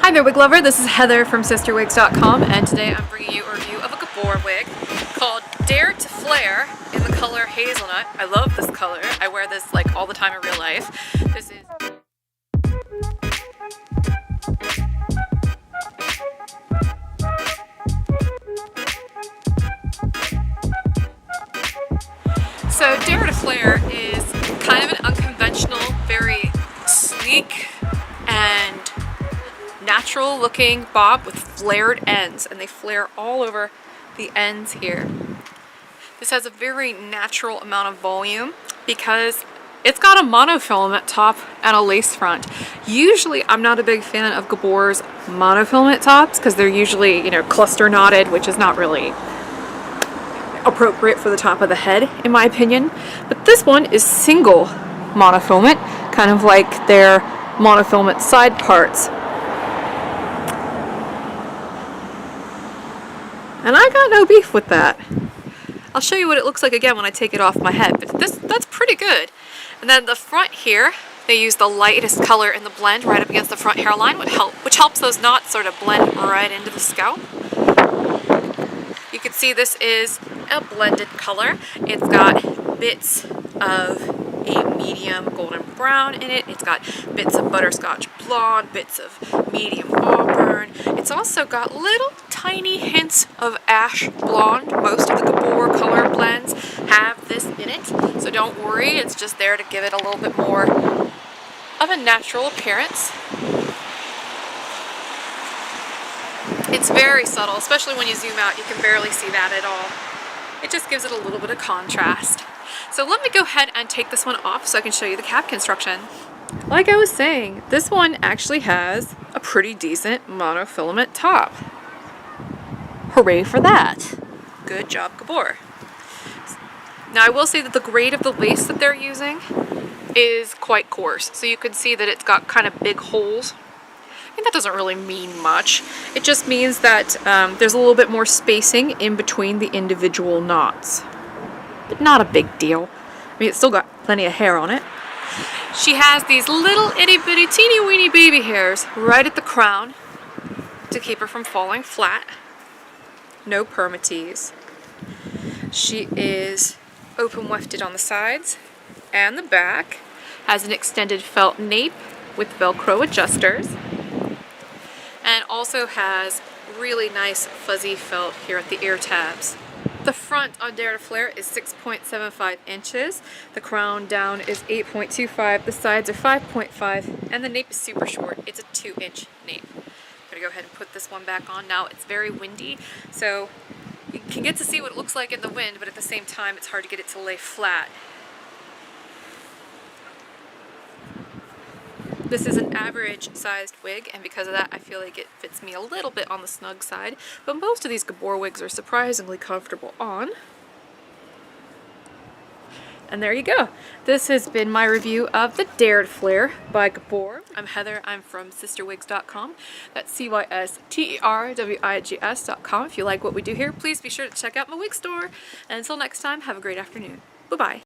Hi there, wig lover. This is Heather from CysterWigs.com, and today I'm bringing you a review of a Gabor wig called Dare to Flair in the color Hazelnut. I love this color. I wear this like all the time in real life. This is So Dare to Flair is kind of an unconventional, very sleek and natural looking bob with flared ends, and they flare all over the ends here. This has a very natural amount of volume because it's got a monofilament top and a lace front. Usually I'm not a big fan of Gabor's monofilament tops because they're usually, cluster knotted, which is not really appropriate for the top of the head in my opinion. But this one is single monofilament, kind of like their monofilament side parts. And I got no beef with that. I'll show you what it looks like again when I take it off my head, but that's pretty good. And then the front here, they use the lightest color in the blend right up against the front hairline, which helps those knots sort of blend right into the scalp. You can see this is a blended color. It's got bits of a medium golden brown in it. It's got bits of butterscotch blonde, bits of medium auburn. It's also got little tiny hints of ash blonde. Most of the Gabor color blends have this in it, so don't worry, it's just there to give it a little bit more of a natural appearance. It's very subtle, especially when you zoom out, you can barely see that at all. It just gives it a little bit of contrast. So let me go ahead and take this one off so I can show you the cap construction. Like I was saying, this one actually has a pretty decent monofilament top. Hooray for that. Good job, Gabor. Now I will say that the grade of the lace that they're using is quite coarse. So you can see that it's got kind of big holes. And that doesn't really mean much. It just means that there's a little bit more spacing in between the individual knots. But not a big deal. I mean, it's still got plenty of hair on it. She has these little itty bitty teeny weeny baby hairs right at the crown to keep her from falling flat. No permatease. She is open wefted on the sides and the back. Has an extended felt nape with Velcro adjusters. And also has really nice fuzzy felt here at the ear tabs. The front on Dare to Flair is 6.75 inches. The crown down is 8.25. The sides are 5.5. And the nape is super short. It's a 2-inch nape. I'm gonna go ahead and put this one back on. Now it's very windy, so you can get to see what it looks like in the wind, but at the same time it's hard to get it to lay flat. This is an average sized wig, and because of that I feel like it fits me a little bit on the snug side, but most of these Gabor wigs are surprisingly comfortable on. And there you go. This has been my review of the Dare to Flair by Gabor. I'm Heather, I'm from CysterWigs.com. That's CysterWigs.com. If you like what we do here, please be sure to check out my wig store. And until next time, have a great afternoon. Bye-bye.